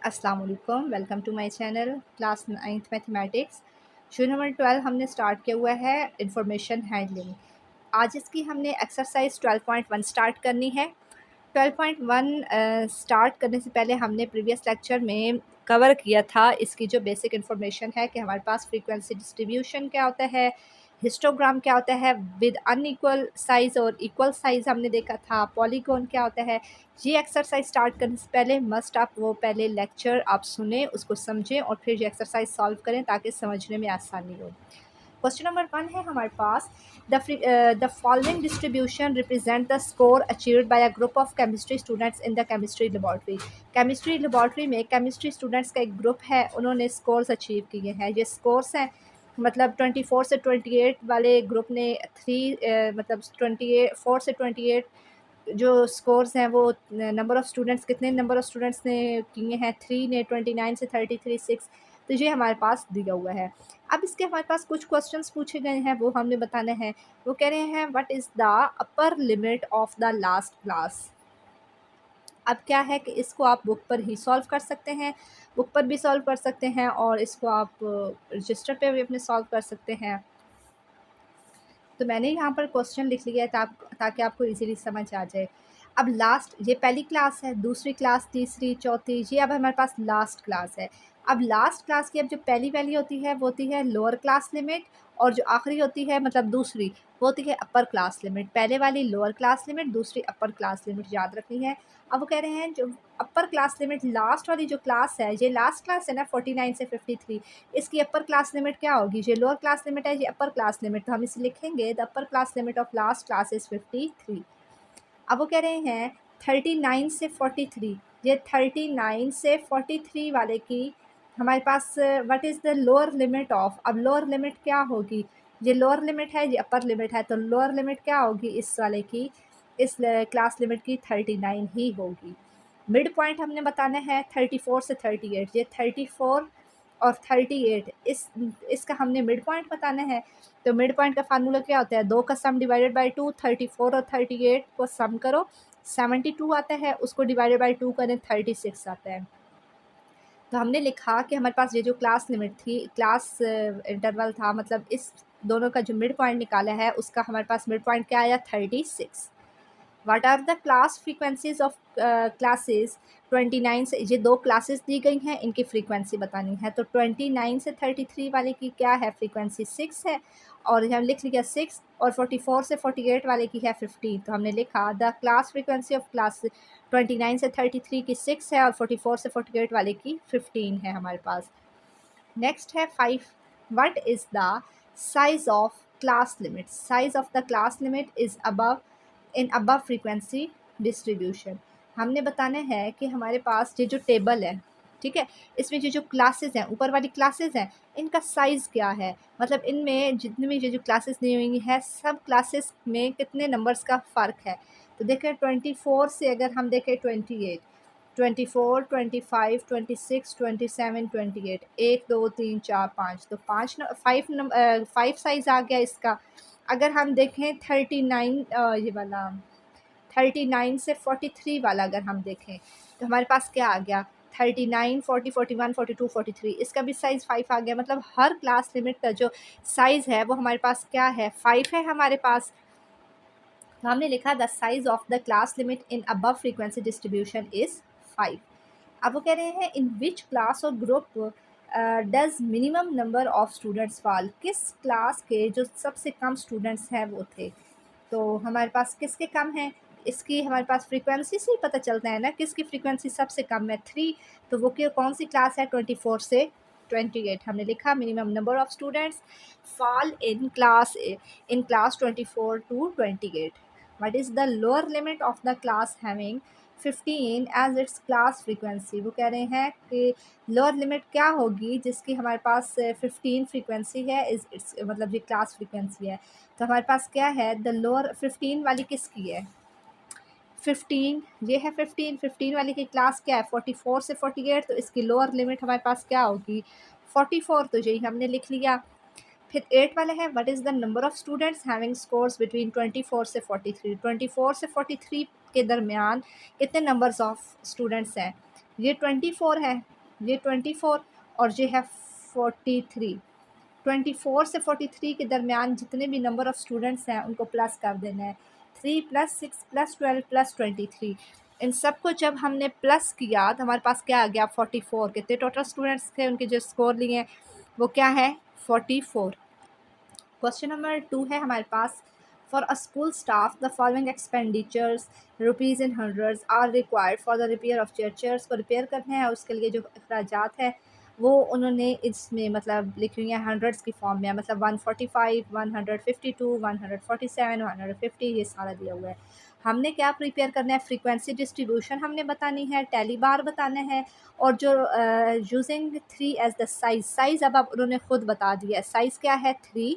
अस्सलाम वालेकुम, welcome to my channel class 9th mathematics. Show number 12 हमने स्टार्ट किया हुआ है इंफॉर्मेशन हैंडलिंग। आज इसकी हमने एक्सरसाइज 12.1 स्टार्ट करनी है। 12.1 स्टार्ट करने से पहले हमने प्रीवियस लेक्चर में कवर किया था इसकी जो बेसिक इन्फॉर्मेशन है कि हमारे पास फ्रीक्वेंसी डिस्ट्रीब्यूशन क्या होता है, हिस्टोग्राम क्या होता है, विद अनइक्वल साइज़ और इक्वल साइज़ हमने देखा था, पॉलीगॉन क्या होता है। ये एक्सरसाइज स्टार्ट करने से पहले मस्ट आप वो पहले लेक्चर आप सुने, उसको समझें और फिर ये एक्सरसाइज सॉल्व करें ताकि समझने में आसानी हो। क्वेश्चन नंबर 1 है हमारे पास, the following distribution represent the score achieved by a group of chemistry students in the chemistry laboratory. Chemistry laboratory में केमिस्ट्री स्टूडेंट्स का एक ग्रुप है, उन्होंने स्कोर्स अचीव किए हैं। ये स्कोर्स हैं मतलब 24 से 28 वाले ग्रुप ने मतलब 24 से 28 जो स्कोर्स हैं वो नंबर ऑफ़ स्टूडेंट्स, कितने नंबर ऑफ़ स्टूडेंट्स ने किए हैं, 3 ने, 29 से 33 6। तो ये हमारे पास दिया हुआ है। अब इसके हमारे पास कुछ क्वेश्चंस पूछे गए हैं, वो हमने बताने हैं। वो कह रहे हैं what is the upper limit of the last class. अब क्या है कि इसको आप बुक पर ही सॉल्व कर सकते हैं, बुक पर भी सॉल्व कर सकते हैं और इसको आप रजिस्टर पे भी अपने सॉल्व कर सकते हैं। तो मैंने यहाँ पर क्वेश्चन लिख लिया है ताकि आपको इजीली समझ आ जाए। अब लास्ट, ये पहली क्लास है, दूसरी क्लास, तीसरी, चौथी, ये अब हमारे पास लास्ट क्लास है। अब लास्ट क्लास की अब जो पहली वैल्यू होती है वो होती है लोअर क्लास लिमिट, और जो आखिरी होती है मतलब दूसरी, वो होती है अपर क्लास लिमिट। पहले वाली लोअर क्लास लिमिट, दूसरी अपर क्लास लिमिट याद रखनी है। अब वो कह रहे हैं जो अपर क्लास लिमिट, लास्ट वाली जो क्लास है, ये लास्ट क्लास है ना 49 से 53, इसकी अपर क्लास लिमिट क्या होगी। ये लोअर क्लास लिमिट है, ये अपर क्लास लिमिट, तो हम इसे लिखेंगे the upper class limit of last class is 53। अब वो कह रहे हैं 39 से 43, ये 39 से 43 वाले की हमारे पास what is the lower limit of. अब लोअर लिमिट क्या होगी, ये लोअर लिमिट है, ये अपर लिमिट है, तो लोअर लिमिट क्या होगी इस वाले की, इस क्लास लिमिट की 39 ही होगी। मिड पॉइंट हमने बताना है 34 से 38, ये 34 और 38, इसका हमने मिड पॉइंट बताना है। तो मिड पॉइंट का फार्मूला क्या होता है, 2 का सम डिवाइडेड बाई 2, 34 और 38 को सम करो, 72 आता है, उसको डिवाइडेड बाई 2 करें 36 आता है। तो हमने लिखा कि हमारे पास ये जो क्लास लिमिट थी, क्लास इंटरवल था, मतलब इस दोनों का जो मिड पॉइंट निकाला है उसका हमारे पास मिड पॉइंट क्या आया 36। What are the class frequencies of classes 29 से, ये दो क्लासेस दी गई हैं, इनकी फ्रीक्वेंसी बतानी है। तो 29 से 33 वाले की क्या है फ्रीक्वेंसी 6 है, और हम लिख लिया 6, और 44 से 48 वाले की है 15। तो हमने लिखा the class frequency of class 29 से 33 की 6 है और 44 से 48 वाले की 15 है हमारे पास। नेक्स्ट है 5, what is the size of class limit. Size of the class limit is above in above frequency distribution. हमने बताना है कि हमारे पास ये जो टेबल है, ठीक है, इसमें ये जो क्लासेस हैं, ऊपर वाली क्लासेस हैं, इनका साइज़ क्या है, मतलब इनमें जितनी भी ये जो क्लासेस दी हुई हैं सब क्लासेस में कितने नंबर्स का फ़र्क है। तो देखें 24 से अगर हम देखें 28, 24, 25, 26, 27, 28, 1 2 3 4 5, तो 5 साइज़ आ गया इसका। अगर हम देखें 39 ये वाला 39 से 43 वाला अगर हम देखें तो हमारे पास क्या आ गया 39, 40, 41, 42, 43, इसका भी साइज़ 5 आ गया। मतलब हर क्लास लिमिट का जो साइज़ है वो हमारे पास क्या है 5 है हमारे पास। तो हमने लिखा the size of the class limit in above frequency distribution is 5। अब वो कह रहे हैं इन विच क्लास और group does minimum number of students fall, किस क्लास के जो सबसे कम स्टूडेंट्स हैं वो थे। तो हमारे पास किसके कम हैं, इसकी हमारे पास फ्रीक्वेंसी से ही पता चलता है ना किसकी फ्रीक्वेंसी सबसे कम है 3। तो वो कौन सी क्लास है 24 से 28। हमने लिखा minimum number of students fall in class 24 to 28। What is the lower limit of the class having 15 as its class frequency. वो कह रहे हैं कि लोअर लिमिट क्या होगी जिसकी हमारे पास 15 फ्रीक्वेंसी है, इस इट्स मतलब ये क्लास फ्रीक्वेंसी है। तो हमारे पास क्या है द लोअर 15 वाली किसकी है 15, ये है 15 वाली की क्लास क्या है 44 से 48, तो इसकी लोअर लिमिट हमारे पास क्या होगी 44, तो यही हमने लिख लिया। फिर 8 वाला है what is the number of students having scores between 24 से 43। 24 से 43 के दरमियान कितने नंबर्स ऑफ स्टूडेंट्स हैं, ये 24 है। ये 24 और ये है 43। 24 से 43 के दरमियान जितने भी नंबर ऑफ़ स्टूडेंट्स हैं उनको प्लस कर देना है। 3 + 6 + 12 + 23, इन सब को जब हमने प्लस किया तो हमारे पास क्या आ गया 44। कितने टोटल स्टूडेंट्स थे, उनके जो स्कोर लिए हैं वो क्या है 44। क्वेश्चन नंबर 2 है हमारे पास, for a school staff the following expenditures rupees in hundreds are required for the repair of chairs को रिपेयर करना है, उसके लिए जो अखराजात है वो उन्होंने इसमें मतलब लिखी हुई है हंड्रेड्स की फॉर्म में, मतलब 145, 152, 147, 150, ये सारा दिया हुआ है। हमने क्या प्रिपेयर करना है, फ्रीक्वेंसी डिस्ट्रीब्यूशन हमने बतानी है, टेली बार बताना है, और जो यूजिंग 3 एज द साइज़ अब आप उन्होंने खुद बता दिया है, साइज़ क्या है 3।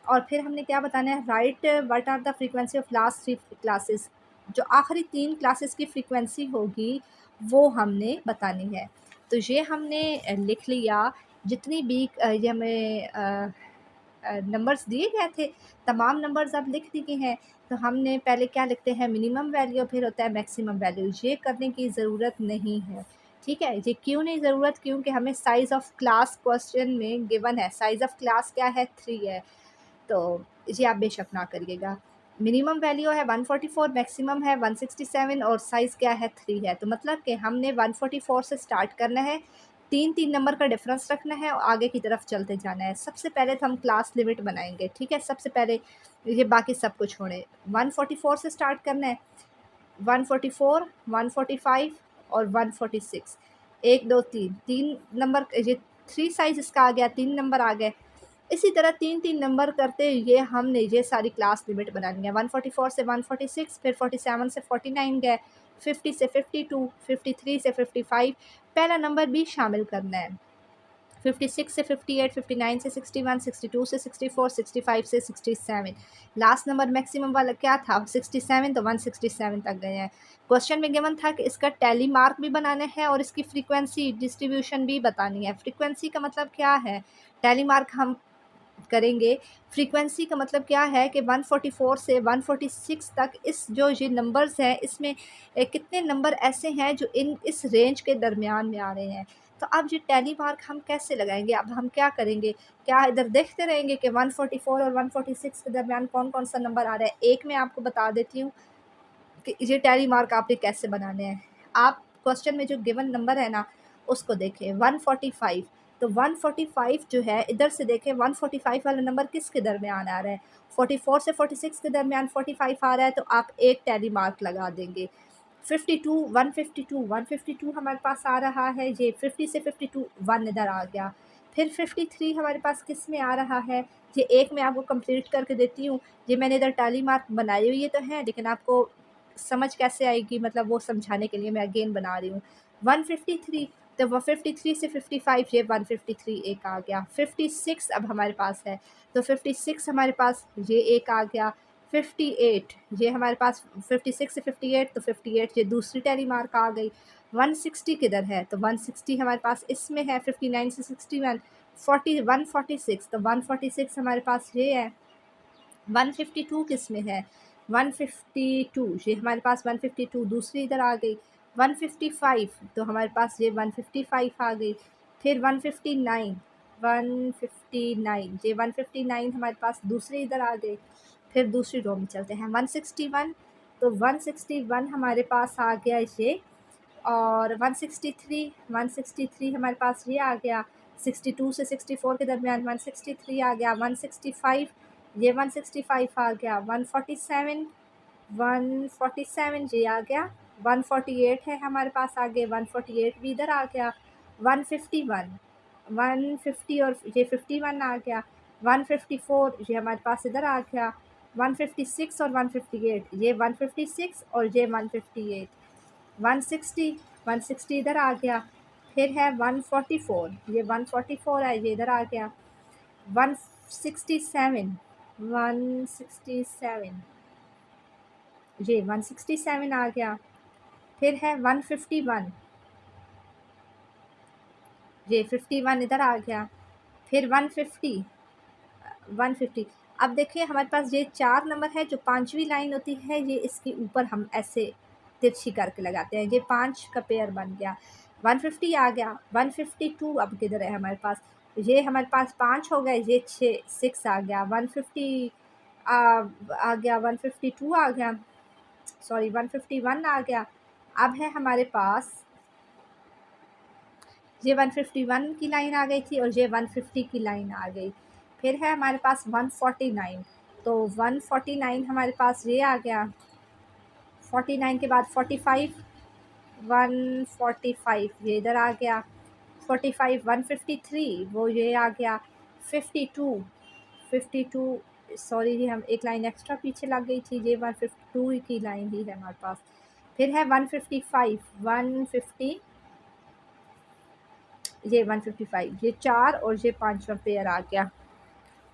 और फिर हमने क्या बताना है, right what are the frequency of last 3 classes, जो आखिरी 3 क्लासेस की फ्रीक्वेंसी होगी वो हमने बतानी है। तो ये हमने लिख लिया, जितनी भी ये हमें नंबर्स दिए गए थे, तमाम नंबर्स अब लिख दिए हैं। तो हमने पहले क्या लिखते हैं, मिनिमम वैल्यू, फिर होता है मैक्सिमम वैल्यू। ये करने की ज़रूरत नहीं है, ठीक है। ये क्यों नहीं ज़रूरत, क्योंकि हमें साइज़ ऑफ़ क्लास क्वेश्चन में गिवन है, साइज़ ऑफ़ क्लास क्या है 3 है। तो जी आप बेशक ना करिएगा। मिनिमम वैल्यू है 144, मैक्सिमम है 167 और साइज़ क्या है 3 है। तो मतलब कि हमने 144 से स्टार्ट करना है, 3-3 नंबर का डिफरेंस रखना है और आगे की तरफ चलते जाना है। सबसे पहले तो हम क्लास लिमिट बनाएँगे, ठीक है? सबसे पहले ये बाकी सब कुछ छोड़ें, 144 से स्टार्ट करना है, 144, 145 और 146, 1, 2, 3, 3 नंबर, ये 3 साइज़ इसका आ गया, 3 नंबर आ गए। इसी तरह 3-3 नंबर करते हुए हमने ये सारी क्लास लिमिट बनानी है, 144 से 146, फिर 47 से 49 गए, 50 से 52, 53 से 55, पहला नंबर भी शामिल करना है, 56 से 58, 59 से 61, 62 से 64, 65 से 67। लास्ट नंबर मैक्सिमम वाला क्या था 67, तो 167 तक गए हैं। क्वेश्चन में गिवन था कि इसका टैली मार्क भी बनाना है और इसकी फ्रीक्वेंसी डिस्ट्रीब्यूशन भी बतानी है। फ्रीक्वेंसी का मतलब क्या है, टैली मार्क हम करेंगे। फ्रीक्वेंसी का मतलब क्या है कि 144 से 146 तक इस जो ये नंबर्स हैं इसमें कितने नंबर ऐसे हैं जो इस रेंज के दरमियान में आ रहे हैं। तो अब ये टैली मार्क हम कैसे लगाएंगे, अब हम क्या करेंगे, क्या इधर देखते रहेंगे कि 144 और 146 के दरमियान कौन कौन सा नंबर आ रहा है। एक मैं आपको बता देती हूँ कि ये टैली मार्क आपने कैसे बनाने हैं। आप क्वेश्चन में जो गिवन नंबर है ना उसको देखें 145, तो 145 जो है इधर से देखें 145 वाला नंबर किसके दरमियान आ रहा है, 44 से 46 के दरमियान 45 आ रहा है, तो आप एक टैली मार्क लगा देंगे। 52, 152, 152 हमारे पास आ रहा है, ये 50 से 52 1 इधर आ गया। फिर 53 हमारे पास किस में आ रहा है, ये एक मैं आपको कंप्लीट करके देती हूँ। ये मैंने इधर टैली मार्क बनाई हुई है तो है, लेकिन आपको समझ कैसे आएगी, मतलब वो समझाने के लिए मैं अगेन बना रही हूँ। 153, तो वो 53 से 55 ये 153 एक आ गया। 56 अब हमारे पास है, तो 56 हमारे पास ये एक आ गया। 58 ये हमारे पास 56 से 58, तो 58 ये दूसरी टैली मार्क आ गई। 160 किधर है, तो 160 हमारे पास इसमें है। 59 से 61, 146, तो 146 हमारे पास ये है। 152 किस में है, 152 ये हमारे पास 152 दूसरी इधर आ गई। 155 तो हमारे पास ये 155 आ गई। फिर 159, 159 ये 159 हमारे पास दूसरी इधर आ गई। फिर दूसरी रो में चलते हैं, 161, तो 161 हमारे पास आ गया ये। और 163, 163 हमारे पास ये आ गया। 62 से 64 के दरमियान 163 आ गया। 165 ये 165 आ गया। 147, 147 ये आ गया। 148 है हमारे पास आगे, 148 भी इधर आ गया। 151, 150 और ये 51 आ गया। 154 ये हमारे पास इधर आ गया। 156 और 158 ये 156 और ये 158। 160, 160 इधर आ गया। फिर है 144, ये 144 है, ये इधर आ गया। 167, 167 ये 167 आ गया। फिर है 151, ये 51 इधर आ गया। फिर 150, 150। अब देखिए हमारे पास ये 4 नंबर है, जो 5वीं लाइन होती है ये इसके ऊपर हम ऐसे तिरछी करके लगाते हैं, ये 5 का पेयर बन गया। 150 आ गया, 152 अब किधर है हमारे पास, ये हमारे पास 5 हो गए, ये 6 आ गया, 150 आ गया, 152 आ गया, सॉरी 151 आ गया। अब है हमारे पास ये 151 की लाइन आ गई थी और ये 150 की लाइन आ गई। फिर है हमारे पास 149, तो 149 हमारे पास ये आ गया, 49 के बाद 45, 145 ये इधर आ गया, 45 153 वो ये आ गया, 52 52 सॉरी जी हम एक लाइन एक्स्ट्रा पीछे लग गई थी, ये 152 की लाइन ही है हमारे पास। फिर है 155 150 ये 155 ये 4 और ये 5वां पेयर आ गया।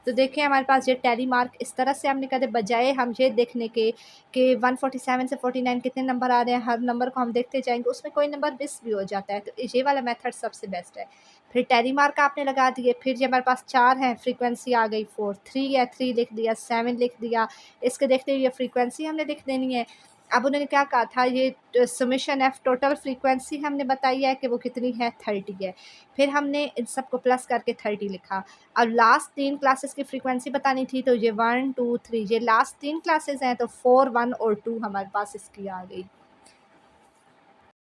तो देखें हमारे पास ये टैली मार्क इस तरह से हमने कहते बजाय हम ये देखने के कि 147 से 49 कितने नंबर आ रहे हैं, हर नंबर को हम देखते जाएंगे, उसमें कोई नंबर मिस भी हो जाता है, तो ये वाला मेथड सबसे बेस्ट है। फिर टैली मार्क आपने लगा दिए, फिर ये हमारे पास 4 हैं, फ्रीक्वेंसी आ गई 4, 3 है 3 लिख दिया, 7 लिख दिया, इसके देखते हुए फ्रीक्वेंसी हमने लिख देनी है। अब उन्होंने क्या कहा था, ये समेशन एफ टोटल फ्रीक्वेंसी हमने बताई है कि वो कितनी है 30 है, फिर हमने इन सबको प्लस करके 30 लिखा। अब लास्ट 3 क्लासेस की फ्रीक्वेंसी बतानी थी, तो ये 1 2 3 ये लास्ट 3 क्लासेस हैं, तो 4 1 और 2 हमारे पास इसकी आ गई।